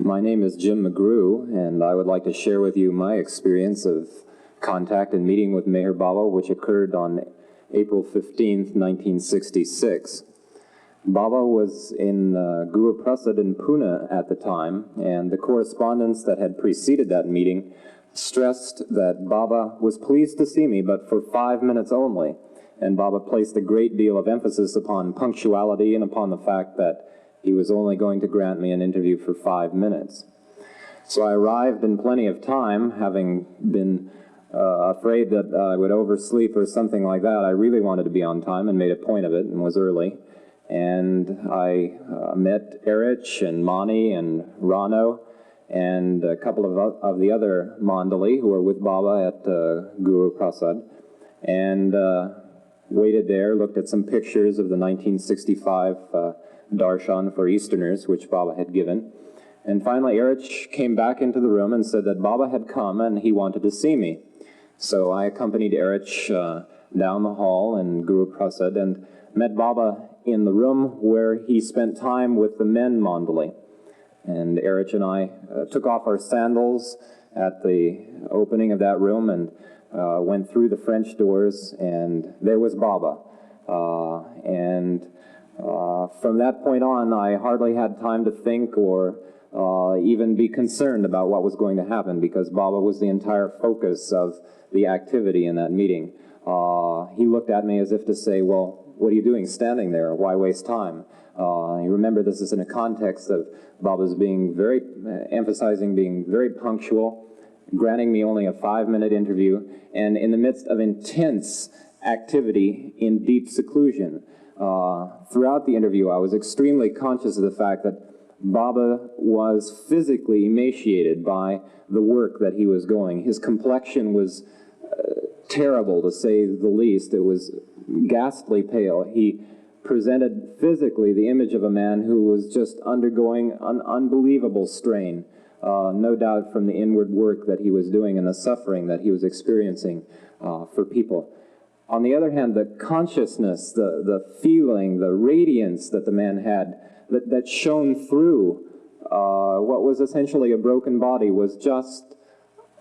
My name is Jim McGrew, and I would like to share with you my experience of contact and meeting with Meher Baba, which occurred on April 15th, 1966. Baba was in Guru Prasad in Pune at the time, and the correspondence that had preceded that meeting stressed that Baba was pleased to see me, but for 5 minutes only. And Baba placed a great deal of emphasis upon punctuality and upon the fact that he was only going to grant me an interview for 5 minutes. So I arrived in plenty of time, having been afraid that I would oversleep or something like that. I really wanted to be on time and made a point of it and was early. And I met Erich and Mani and Rano and a couple of the other Mandali who were with Baba at Guru Prasad, and waited there, looked at some pictures of the 1965 darshan for Easterners, which Baba had given. And finally, Erich came back into the room and said that Baba had come and he wanted to see me. So I accompanied Erich down the hall in Guru Prasad and met Baba in the room where he spent time with the men Mandali. And Erich and I took off our sandals at the opening of that room and went through the French doors, and there was Baba. From that point on, I hardly had time to think or even be concerned about what was going to happen, because Baba was the entire focus of the activity in that meeting. He looked at me as if to say, well, what are you doing standing there? Why waste time? You remember, this is in a context of Baba's being emphasizing being very punctual, granting me only a 5-minute interview, and in the midst of intense activity in deep seclusion. Throughout the interview, I was extremely conscious of the fact that Baba was physically emaciated by the work that he was going. His complexion was terrible, to say the least. It was ghastly pale. He presented physically the image of a man who was just undergoing an unbelievable strain, no doubt from the inward work that he was doing and the suffering that he was experiencing for people. On the other hand, the consciousness, the feeling, the radiance that the man had, that shone through what was essentially a broken body, was just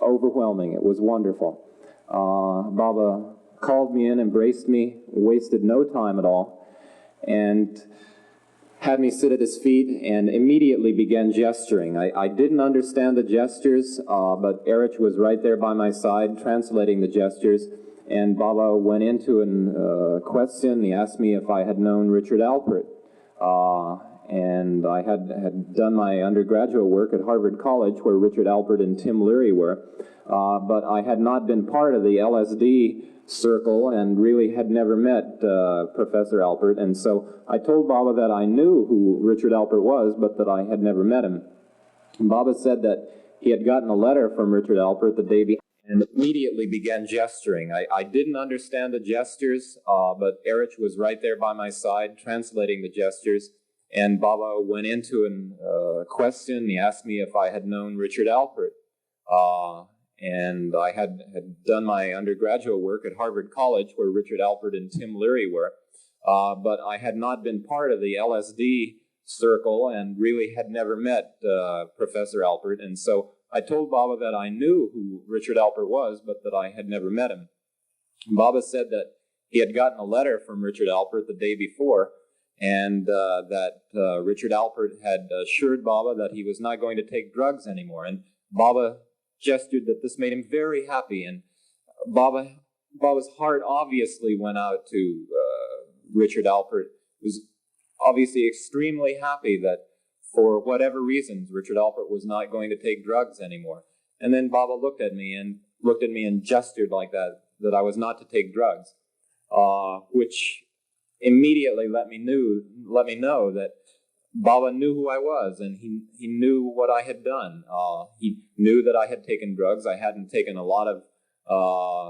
overwhelming. It was wonderful. Baba called me in, embraced me, wasted no time at all, and had me sit at his feet and immediately began gesturing. I didn't understand the gestures, but Erich was right there by my side translating the gestures, and Baba went into a question. He asked me if I had known Richard Alpert, and I had done my undergraduate work at Harvard College, where Richard Alpert and Tim Leary were, but I had not been part of the LSD circle and really had never met Professor Alpert. And so I told Baba that I knew who Richard Alpert was, but that I had never met him. And Baba said that he had gotten a letter from Richard Alpert the day before and immediately began gesturing. I didn't understand the gestures, but Erich was right there by my side translating the gestures. And Baba went into a question. He asked me if I had known Richard Alpert. And I had done my undergraduate work at Harvard College, where Richard Alpert and Tim Leary were, but I had not been part of the LSD circle and really had never met Professor Alpert. And so I told Baba that I knew who Richard Alpert was, but that I had never met him. Baba said that he had gotten a letter from Richard Alpert the day before, and that Richard Alpert had assured Baba that he was not going to take drugs anymore. And Baba gestured that this made him very happy, and Baba's heart obviously went out to Richard Alpert. Was obviously extremely happy that for whatever reasons Richard Alpert was not going to take drugs anymore. And then Baba looked at me and gestured like that I was not to take drugs, which immediately let me know that Baba knew who I was, and he knew what I had done. He knew that I had taken drugs. I hadn't taken a lot of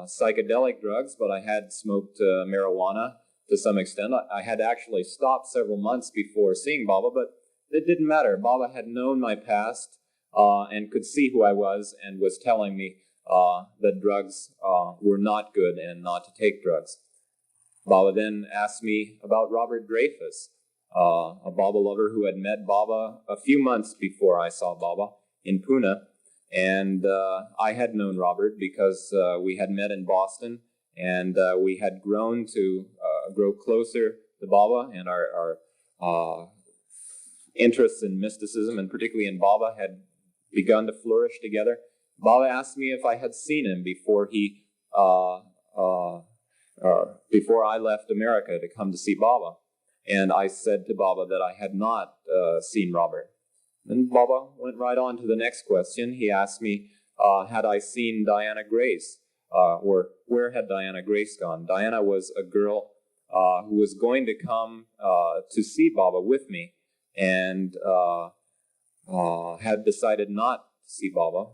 psychedelic drugs, but I had smoked marijuana to some extent. I had actually stopped several months before seeing Baba, but it didn't matter. Baba had known my past and could see who I was, and was telling me that drugs were not good and not to take drugs. Baba then asked me about Robert Dreyfus. a Baba lover who had met Baba a few months before I saw Baba in Pune. And I had known Robert because we had met in Boston, and we had grown to grow closer to Baba, and our interests in mysticism, and particularly in Baba, had begun to flourish together. Baba asked me if I had seen him before before I left America to come to see Baba. And I said to Baba that I had not seen Robert. And Baba went right on to the next question. He asked me, had I seen Diana Grace, or where had Diana Grace gone? Diana was a girl who was going to come to see Baba with me, and had decided not to see Baba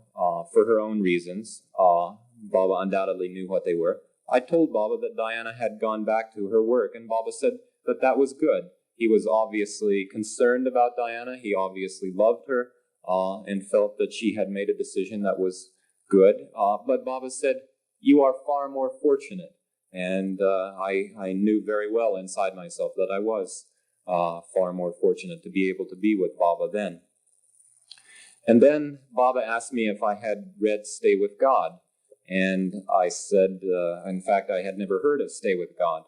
for her own reasons. Baba undoubtedly knew what they were. I told Baba that Diana had gone back to her work, and Baba said that that was good. He was obviously concerned about Diana. He obviously loved her and felt that she had made a decision that was good. But Baba said, "You are far more fortunate." And I knew very well inside myself that I was far more fortunate to be able to be with Baba then. And then Baba asked me if I had read Stay with God. And I said, in fact, I had never heard of Stay with God.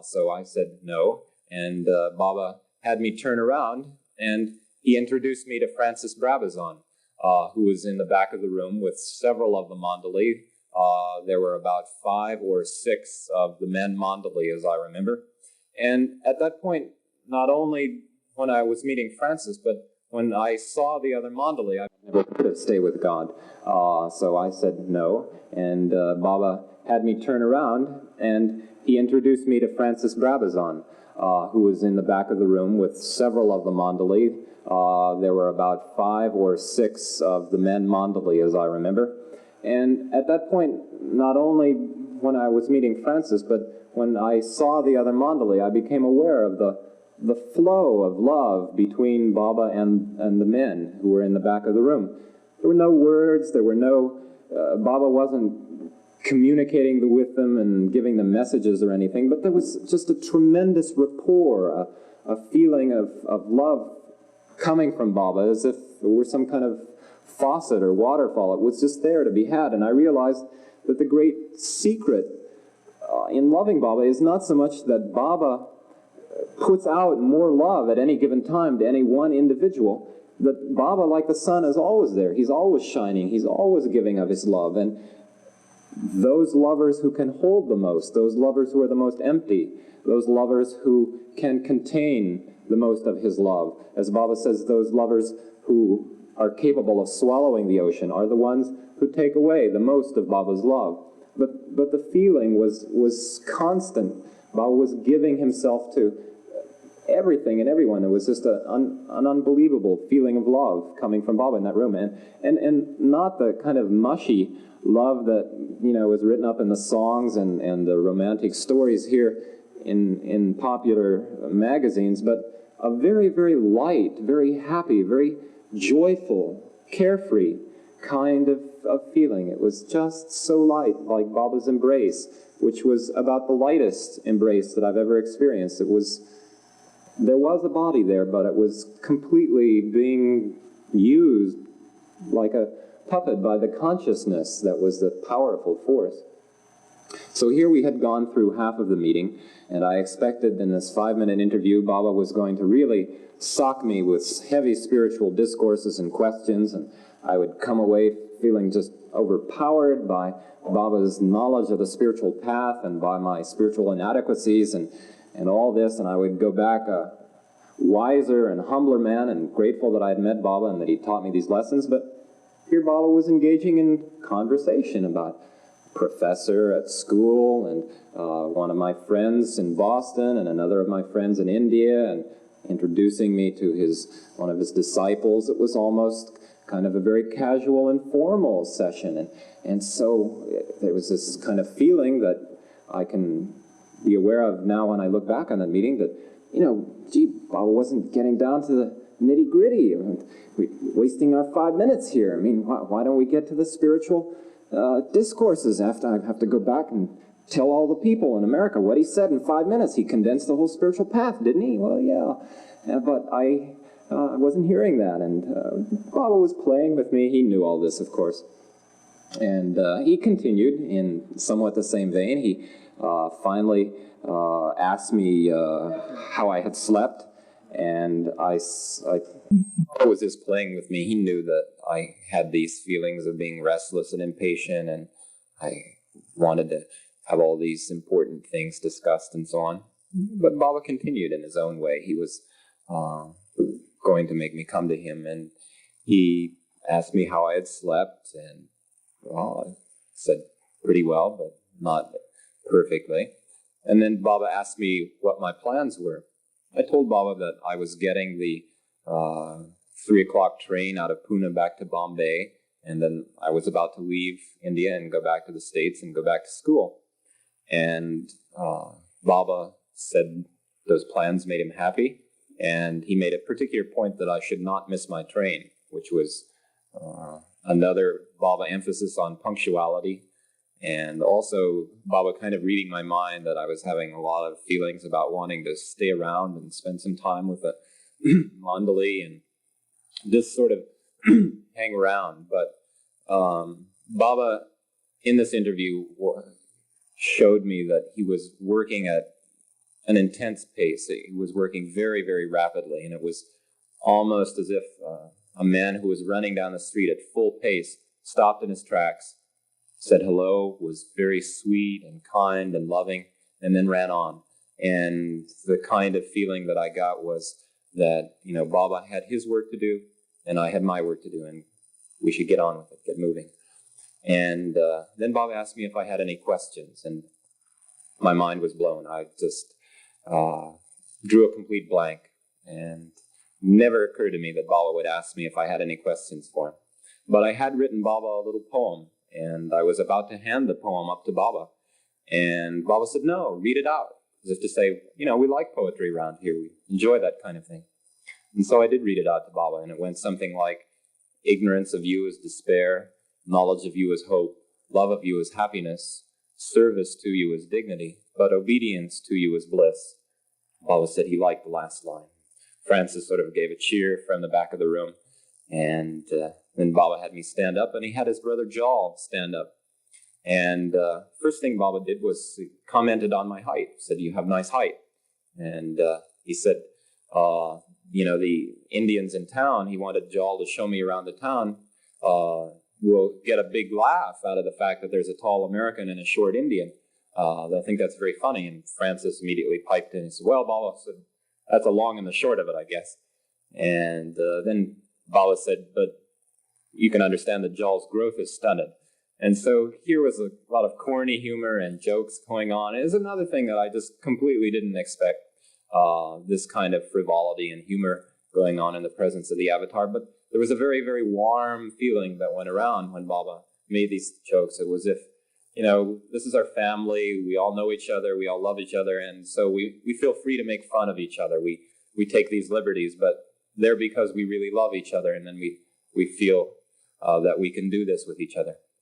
So I said no. And Baba had me turn around, and he introduced me to Francis Brabazon, who was in the back of the room with several of the Mandali. There were about 5 or 6 of the men Mandali, as I remember. And at that point, not only when I was meeting Francis, but when I saw the other Mandali, I never heard of Stay with God. So I said no, and Baba had me turn around, and he introduced me to Francis Brabazon, who was in the back of the room with several of the Mandali. There were about 5 or 6 of the men Mandali, as I remember. And at that point, not only when I was meeting Francis, but when I saw the other Mandali, I became aware of the flow of love between Baba and the men who were in the back of the room. There were no words, there were no, Baba wasn't communicating with them and giving them messages or anything, but there was just a tremendous rapport, a feeling of love coming from Baba, as if it were some kind of faucet or waterfall. It was just there to be had, and I realized that the great secret in loving Baba is not so much that Baba puts out more love at any given time to any one individual, that Baba, like the sun, is always there. He's always shining. He's always giving of his love. And those lovers who can hold the most, those lovers who are the most empty, those lovers who can contain the most of his love, as Baba says, those lovers who are capable of swallowing the ocean are the ones who take away the most of Baba's love. But the feeling was constant. Baba was giving himself to everything and everyone. It was just an unbelievable feeling of love coming from Baba in that room, and not the kind of mushy love that, you know, was written up in the songs and the romantic stories here in popular magazines, but a very, very light, very happy, very joyful, carefree kind of feeling. It was just so light, like Baba's embrace, which was about the lightest embrace that I've ever experienced. There was a body there, but it was completely being used like a puppet by the consciousness that was the powerful force. So here we had gone through half of the meeting, and I expected in this 5-minute interview Baba was going to really sock me with heavy spiritual discourses and questions, and I would come away feeling just overpowered by Baba's knowledge of the spiritual path and by my spiritual inadequacies and all this, and I would go back a wiser and humbler man and grateful that I had met Baba and that he taught me these lessons. But here Baba was engaging in conversation about a professor at school and one of my friends in Boston and another of my friends in India, and introducing me to one of his disciples. It was almost kind of a very casual, informal session. And so there was this kind of feeling that I can be aware of now when I look back on that meeting, that, you know, gee, Baba wasn't getting down to the nitty-gritty. We're wasting our 5 minutes here. I mean, why don't we get to the spiritual discourses after I have to go back and tell all the people in America what he said in 5 minutes. He condensed the whole spiritual path, didn't he? Well, yeah. But I wasn't hearing that, and Baba was playing with me. He knew all this, of course. And he continued in somewhat the same vein. He finally asked me how I had slept, and I was just playing with me. He knew that I had these feelings of being restless and impatient, and I wanted to have all these important things discussed and so on. But Baba continued in his own way. He was going to make me come to him, and he asked me how I had slept, and well, I said pretty well, but not perfectly. And then Baba asked me what my plans were. I told Baba that I was getting the 3 o'clock train out of Pune back to Bombay, and then I was about to leave India and go back to the States and go back to school. And Baba said those plans made him happy, and he made a particular point that I should not miss my train, which was another Baba emphasis on punctuality, and also Baba kind of reading my mind that I was having a lot of feelings about wanting to stay around and spend some time with the Mandali and just sort of hang around. But Baba, in this interview, showed me that he was working at an intense pace. He was working very, very rapidly, and it was almost as if a man who was running down the street at full pace stopped in his tracks, said hello, was very sweet and kind and loving, and then ran on. And the kind of feeling that I got was that, you know, Baba had his work to do, and I had my work to do, and we should get on with it, get moving. And then Baba asked me if I had any questions, and my mind was blown. I just drew a complete blank, and never occurred to me that Baba would ask me if I had any questions for him. But I had written Baba a little poem, and I was about to hand the poem up to Baba. And Baba said, no, read it out. As if to say, you know, we like poetry around here. We enjoy that kind of thing. And so I did read it out to Baba, and it went something like, ignorance of you is despair, knowledge of you is hope, love of you is happiness, service to you is dignity, but obedience to you is bliss. Baba said he liked the last line. Francis sort of gave a cheer from the back of the room, and then Baba had me stand up, and he had his brother Jal stand up. And first thing Baba did was he commented on my height, said, you have nice height. And he said, you know, the Indians in town, he wanted Jal to show me around the town, will get a big laugh out of the fact that there's a tall American and a short Indian. I think that's very funny. And Francis immediately piped in and said, well, Baba said, that's the long and the short of it, I guess. And then Baba said, but you can understand that Jal's growth is stunted. And so here was a lot of corny humor and jokes going on. It was another thing that I just completely didn't expect, this kind of frivolity and humor going on in the presence of the avatar. But there was a very, very warm feeling that went around when Baba made these jokes. It was if, you know, this is our family, we all know each other, we all love each other, and so we feel free to make fun of each other. We take these liberties, but they're because we really love each other, and then we feel that we can do this with each other.